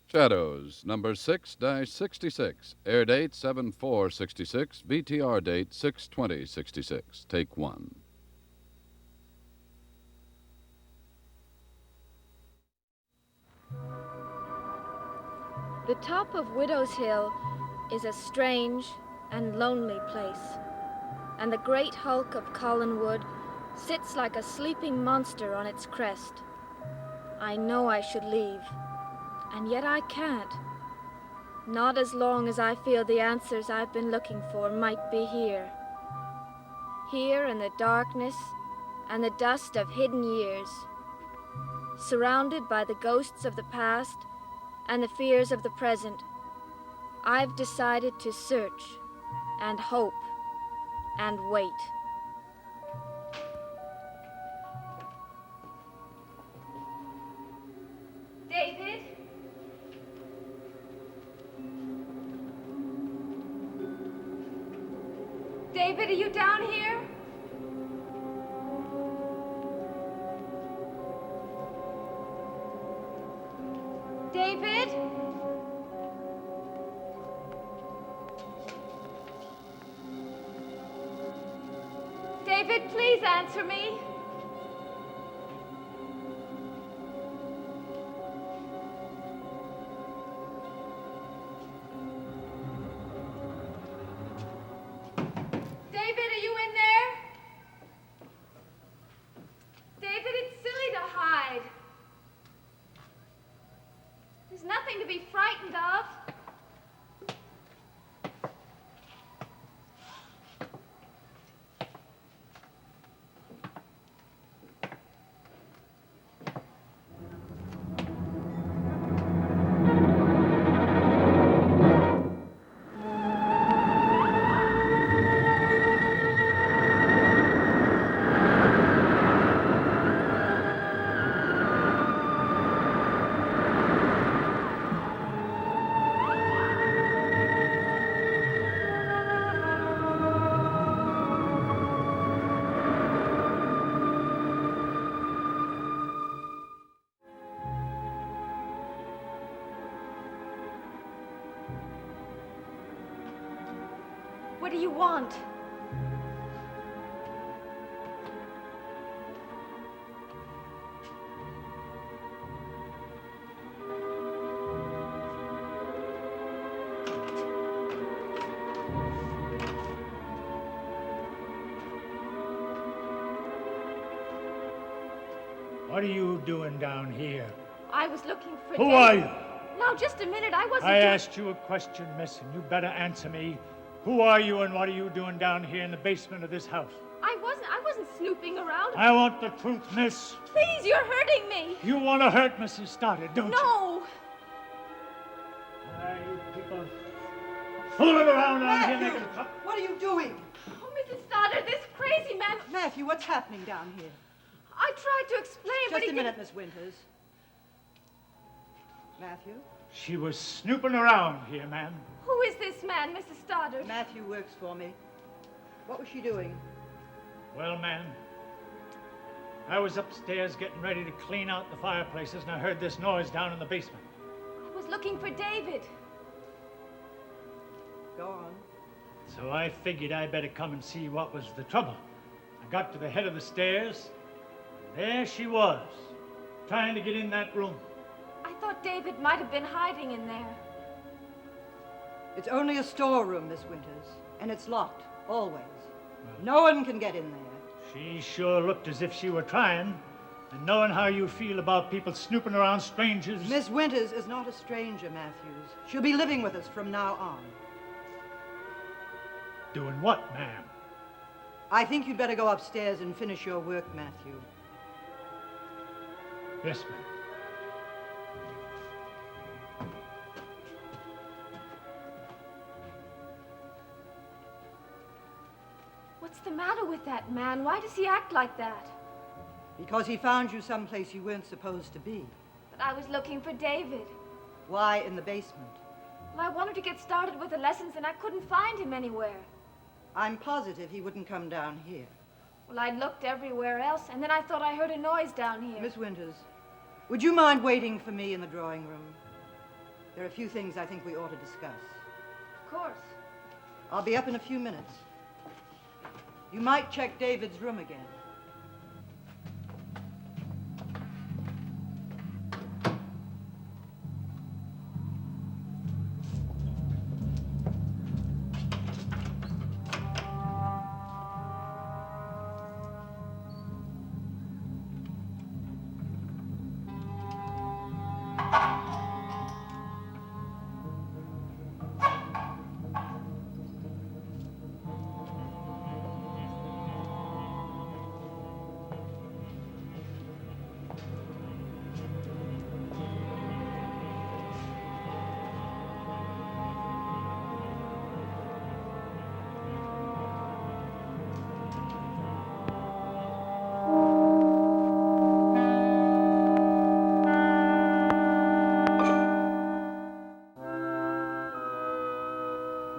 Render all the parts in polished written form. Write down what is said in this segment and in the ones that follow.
Shadows, number 6-66. Air date 7/4/66. VTR date 6/20/66. Take one. The top of Widow's Hill is a strange and lonely place, and the great hulk of Collinwood sits like a sleeping monster on its crest. I know I should leave, and yet I can't. Not as long as I feel the answers I've been looking for might be here. Here in the darkness and the dust of hidden years, surrounded by the ghosts of the past and the fears of the present, I've decided to search and hope and wait. David? David, are you down here? David? David, please answer me. David, are you in there? David, it's silly to hide. There's nothing to be frightened of. What do you want? What are you doing down here? I was looking for Who David. are you? Now, just a minute. I wasn't I doing- asked you a question, miss, and you better answer me. Who are you and what are you doing down here in the basement of this house? I wasn't snooping around. I want the truth, miss. Please, you're hurting me. You want to hurt Mrs. Stoddard, don't you? No. You people fooling around down here making trouble. What are you doing? Oh, Mrs. Stoddard, this crazy man. Matthew, what's happening down here? I tried to explain, but Just he a minute, didn't- Miss Winters. Matthew? She was snooping around here, ma'am. Who is this man, Mrs. Stoddard? Matthew works for me. What was she doing? Well, ma'am, I was upstairs getting ready to clean out the fireplaces and I heard this noise down in the basement. I was looking for David. Go on. So I figured I better come and see what was the trouble. I got to the head of the stairs, and there she was, trying to get in that room. I thought David might have been hiding in there. It's only a storeroom, Miss Winters, and it's locked, always. No one can get in there. She sure looked as if she were trying, and knowing how you feel about people snooping around strangers. Miss Winters is not a stranger, Matthews. She'll be living with us from now on. Doing what, ma'am? I think you'd better go upstairs and finish your work, Matthew. Yes, ma'am. What's the matter with that man? Why does he act like that? Because he found you someplace you weren't supposed to be. But I was looking for David. Why in the basement? Well, I wanted to get started with the lessons and I couldn't find him anywhere. I'm positive he wouldn't come down here. Well, I looked everywhere else and then I thought I heard a noise down here. Miss Winters, Would you mind waiting for me in the drawing room? There are a few things I think we ought to discuss. Of course. I'll be up in a few minutes. You might check David's room again.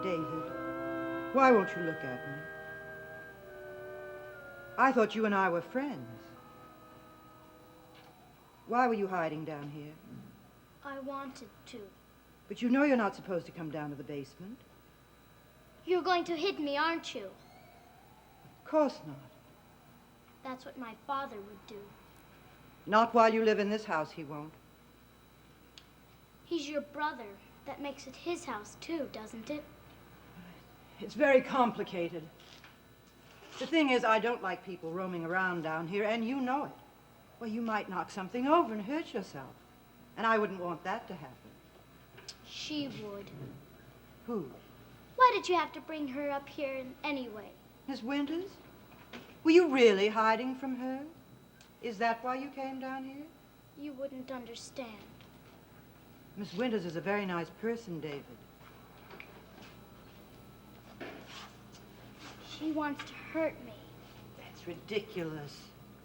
David, why won't you look at me? I thought you and I were friends. Why were you hiding down here? I wanted to. But you know you're not supposed to come down to the basement. You're going to hit me, aren't you? Of course not. That's what my father would do. Not while you live in this house, he won't. He's your brother. That makes it his house, too, doesn't it? It's very complicated. The thing is, I don't like people roaming around down here, and you know it. Well, you might knock something over and hurt yourself. And I wouldn't want that to happen. She would. Who? Why did you have to bring her up here anyway? Miss Winters? Were you really hiding from her? Is that why you came down here? You wouldn't understand. Miss Winters is a very nice person, David. She wants to hurt me. That's ridiculous.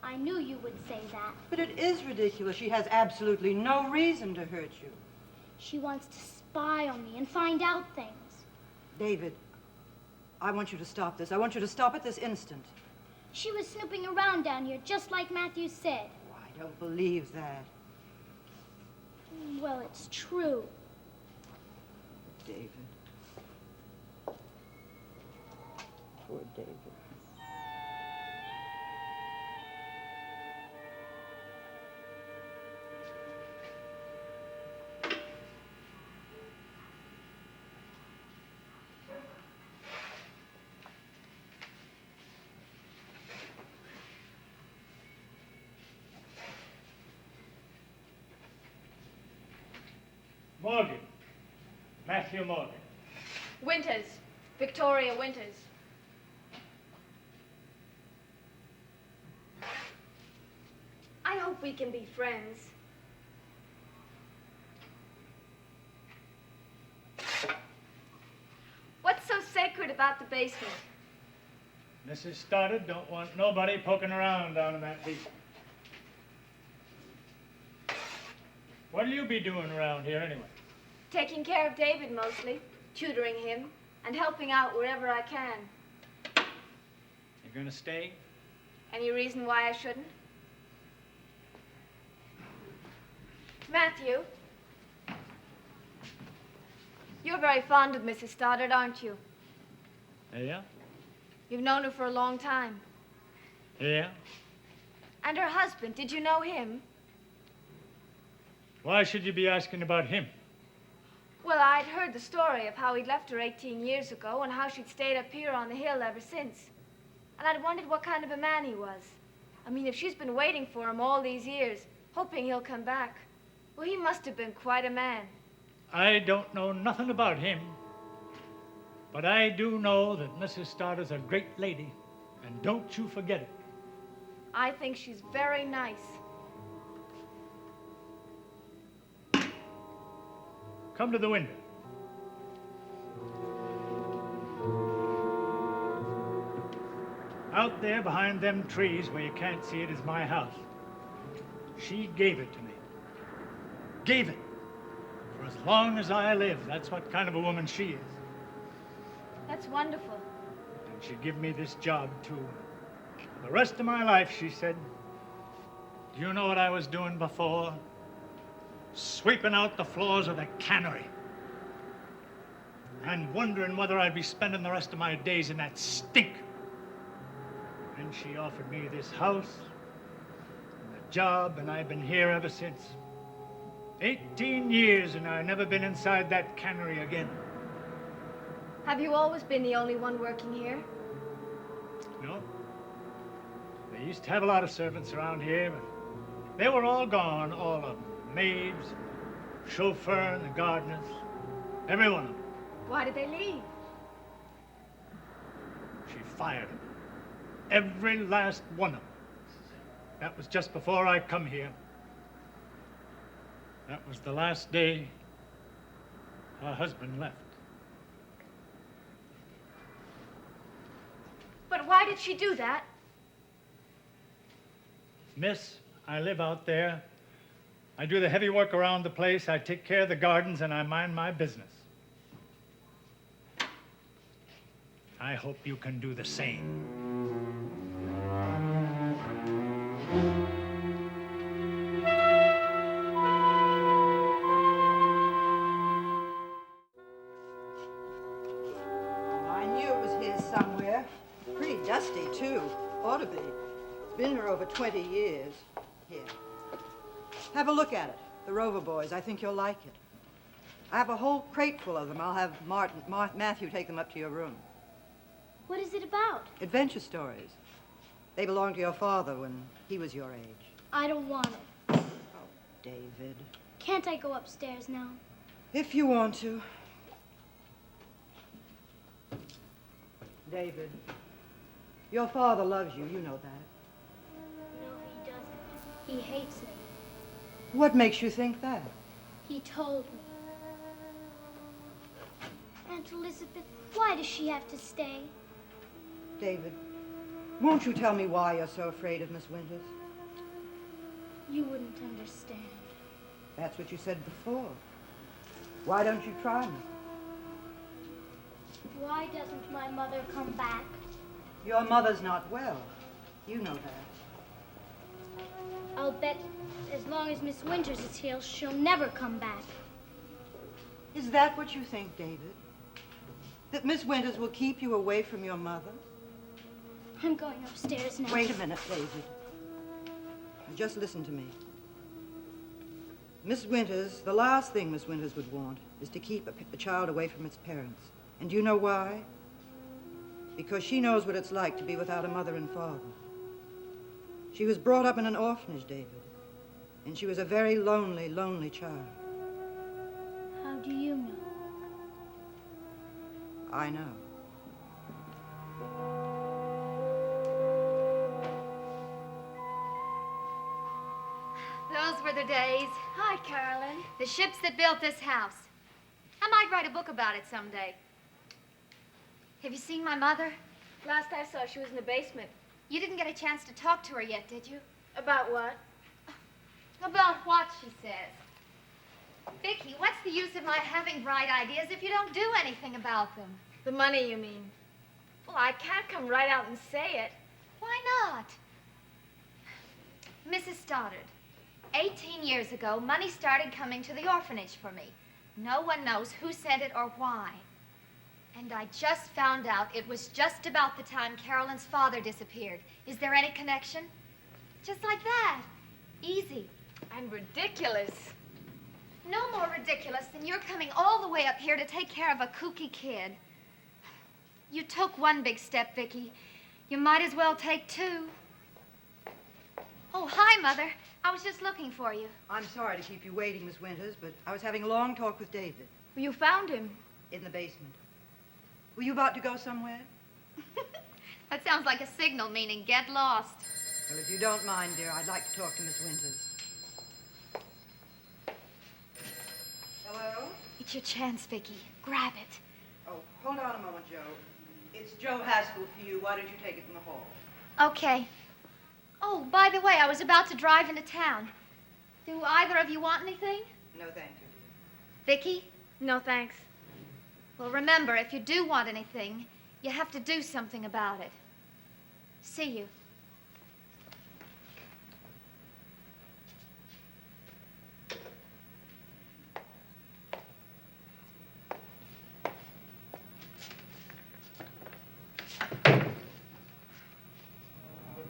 I knew you would say that. But it is ridiculous. She has absolutely no reason to hurt you. She wants to spy on me and find out things. David, I want you to stop this. I want you to stop it this instant. She was snooping around down here, just like Matthew said. Oh, I don't believe that. Well, it's true. David. Poor David. Morgan. Matthew Morgan. Winters. Victoria Winters. I hope we can be friends. What's so sacred about the basement? Mrs. Stoddard don't want nobody poking around down in that basement. What'll you be doing around here anyway? Taking care of David mostly, tutoring him, and helping out wherever I can. You gonna stay? Any reason why I shouldn't? Matthew, you're very fond of Mrs. Stoddard, aren't you? Yeah? You've known her for a long time. Yeah? And her husband, did you know him? Why should you be asking about him? Well, I'd heard the story of how he'd left her 18 years ago and how she'd stayed up here on the hill ever since. And I'd wondered what kind of a man he was. I mean, if she's been waiting for him all these years, hoping he'll come back, well, he must have been quite a man. I don't know nothing about him. But I do know that Mrs. Stoddard's a great lady, and don't you forget it. I think she's very nice. Come to the window. Out there behind them trees where you can't see it is my house. She gave it to me. Gave it. For as long as I live, that's what kind of a woman she is. That's wonderful. And she'd give me this job, too. For the rest of my life, she said. Do you know what I was doing before? sweeping out the floors of the cannery, and wondering whether I'd be spending the rest of my days in that stink. And she offered me this house and a job, and I've been here ever since. 18 years, and I've never been inside that cannery again. Have you always been the only one working here? No. They used to have a lot of servants around here, but they were all gone, all of them. Maids, chauffeur, and the gardeners. Every one of them. Why did they leave? She fired them. Every last one of them. That was just before I come here. That was the last day her husband left. But why did she do that? Miss, I live out there. I do the heavy work around the place. I take care of the gardens, and I mind my business. I hope you can do the same. I knew it was here somewhere. Pretty dusty, too. Ought to be. It's been here over 20 years. Here. Have a look at it. The Rover Boys. I think you'll like it. I have a whole crate full of them. I'll have Matthew take them up to your room. What is it about? Adventure stories. They belonged to your father when he was your age. I don't want it. Oh, David. Can't I go upstairs now? If you want to. David, your father loves you. You know that. No, he doesn't. He hates me. What makes you think that? He told me. Aunt Elizabeth, why does she have to stay? David, won't you tell me why you're so afraid of Miss Winters? You wouldn't understand. That's what you said before. Why don't you try me? Why doesn't my mother come back? Your mother's not well. You know that. I'll bet as long as Miss Winters is here, she'll never come back. Is that what you think, David? That Miss Winters will keep you away from your mother? I'm going upstairs now. Wait a minute, David. Now, just listen to me. Miss Winters, the last thing Miss Winters would want is to keep a child away from its parents. And do you know why? Because she knows what it's like to be without a mother and father. She was brought up in an orphanage, David. And she was a very lonely, lonely child. How do you know? I know. Those were the days. Hi, Carolyn. The ships that built this house. I might write a book about it someday. Have you seen my mother? Last I saw, she was in the basement. You didn't get a chance to talk to her yet, did you? About what? About what, she says. Vicky, what's the use of my having bright ideas if you don't do anything about them? The money, you mean? Well, I can't come right out and say it. Why not? Mrs. Stoddard, 18 years ago, money started coming to the orphanage for me. No one knows who sent it or why. And I just found out it was just about the time Carolyn's father disappeared. Is there any connection? Just like that. Easy. I'm ridiculous. No more ridiculous than you're coming all the way up here to take care of a kooky kid. You took one big step, Vicky. You might as well take two. Oh, hi, Mother. I was just looking for you. I'm sorry to keep you waiting, Miss Winters, but I was having a long talk with David Well, you found him. in the basement. Were you about to go somewhere? That sounds like a signal meaning get lost. Well, if you don't mind, dear, I'd like to talk to Miss Winters. Hello? It's your chance, Vicky. Grab it. Oh, hold on a moment, Joe. It's Joe Haskell for you. Why don't you take it from the hall? Okay. Oh, by the way, I was about to drive into town. Do either of you want anything? No, thank you, dear. Vicky? No, thanks. Well, remember, if you do want anything, you have to do something about it. See you.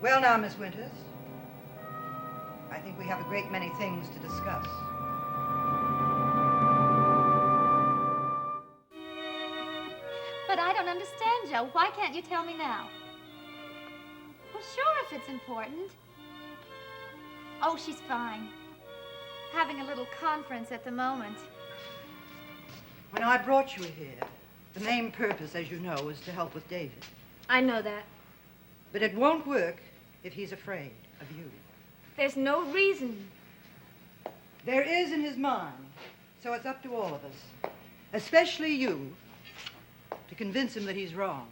Well, now, Miss Winters, I think we have a great many things to discuss. But I don't understand, Joe. Why can't you tell me now? Well, sure, if it's important. Oh, she's fine. Having a little conference at the moment. When I brought you here, the main purpose, as you know, was to help with David. I know that. But it won't work if he's afraid of you. There's no reason. There is in his mind, so it's up to all of us, especially you, to convince him that he's wrong.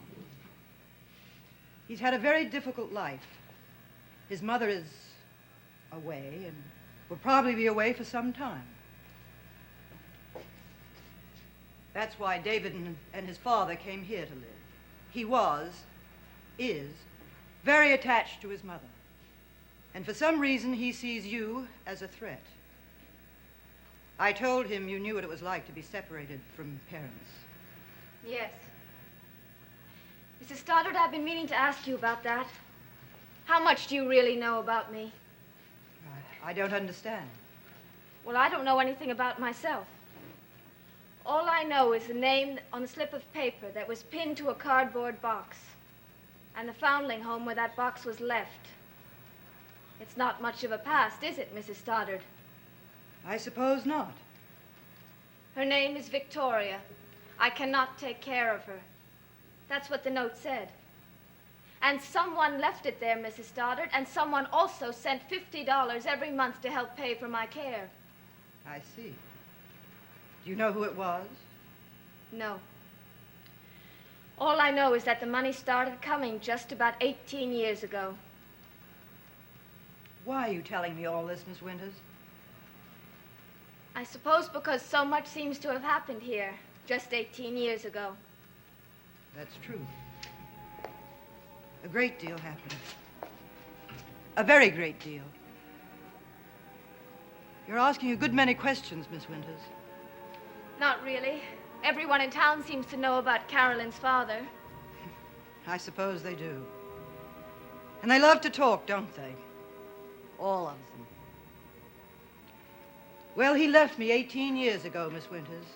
He's had a very difficult life. His mother is away and will probably be away for some time. That's why David and his father came here to live. He is, very attached to his mother. And for some reason, he sees you as a threat. I told him you knew what it was like to be separated from parents. Yes. Mrs. Stoddard, I've been meaning to ask you about that. How much do you really know about me? I don't understand. Well, I don't know anything about myself. All I know is the name on the slip of paper that was pinned to a cardboard box, and the foundling home where that box was left. It's not much of a past, is it, Mrs. Stoddard? I suppose not. Her name is Victoria. I cannot take care of her. That's what the note said. And someone left it there, Mrs. Stoddard, and someone also sent $50 every month to help pay for my care. I see. Do you know who it was? No. All I know is that the money started coming just about 18 years ago. Why are you telling me all this, Miss Winters? I suppose because so much seems to have happened here just 18 years ago. That's true. A great deal happened. A very great deal. You're asking a good many questions, Miss Winters. Not really. Everyone in town seems to know about Carolyn's father. I suppose they do. And they love to talk, don't they? All of them. Well, he left me 18 years ago, Miss Winters.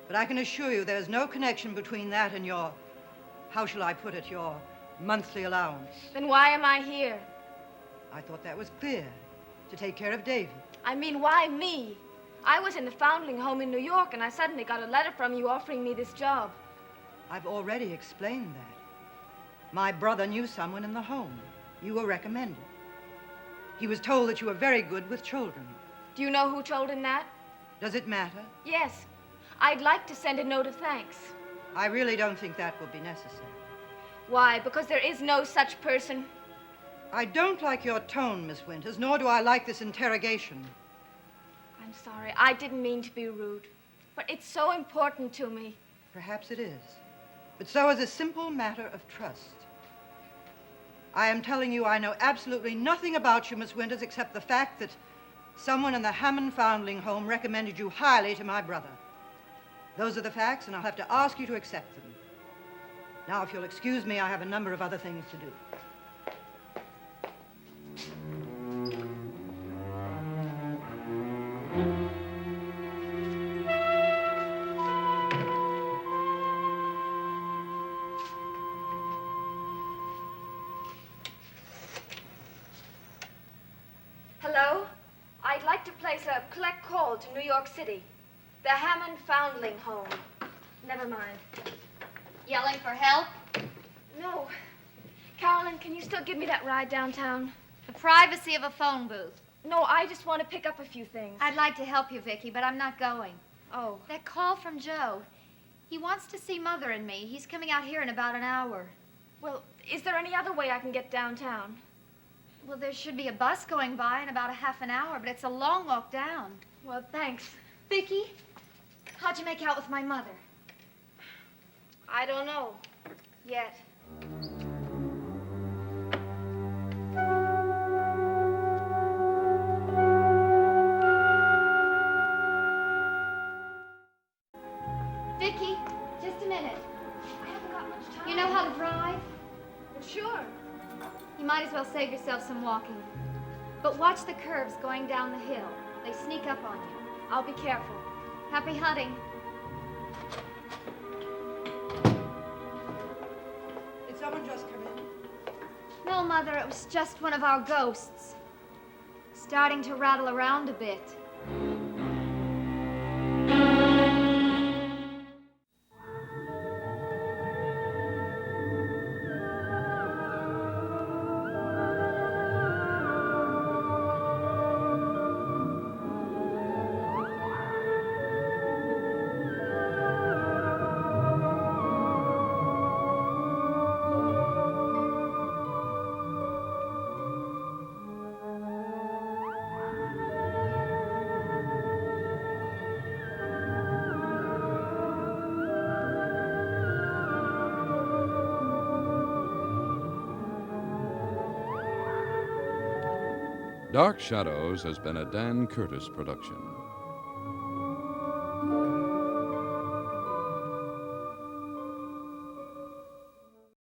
But I can assure you there's no connection between that and your, how shall I put it, your monthly allowance. Then why am I here? I thought that was clear. To take care of David. I mean, why me? I was in the foundling home in New York, and I suddenly got a letter from you offering me this job. I've already explained that. My brother knew someone in the home. You were recommended. He was told that you were very good with children. Do you know who told him that? Does it matter? Yes. I'd like to send a note of thanks. I really don't think that will be necessary. Why? Because there is no such person. I don't like your tone, Miss Winters, nor do I like this interrogation. I'm sorry. I didn't mean to be rude. But it's so important to me. Perhaps it is. But so is a simple matter of trust. I am telling you I know absolutely nothing about you, Miss Winters, except the fact that someone in the Hammond Foundling Home recommended you highly to my brother. Those are the facts, and I'll have to ask you to accept them. Now, if you'll excuse me, I have a number of other things to do. Hello? I'd like to place a collect call to New York City. The Hammond Foundling Home. Never mind. Yelling for help? No. Carolyn, can you still give me that ride downtown? The privacy of a phone booth. No, I just want to pick up a few things. I'd like to help you, Vicki, but I'm not going. Oh. That call from Joe. He wants to see Mother and me. He's coming out here in about an hour. Well, is there any other way I can get downtown? Well, there should be a bus going by in about a half an hour, but it's a long walk down. Well, thanks. Vicki, how'd you make out with my mother? I don't know. Yet. Vicki, just a minute. I haven't got much time. You know how to drive? Well, sure. You You might as well save yourself some walking. But watch the curves going down the hill. They sneak up on you. I'll be careful. Happy hunting. Did someone just come in? No, Mother, it was just one of our ghosts. Starting to rattle around a bit. Dark Shadows has been a Dan Curtis production.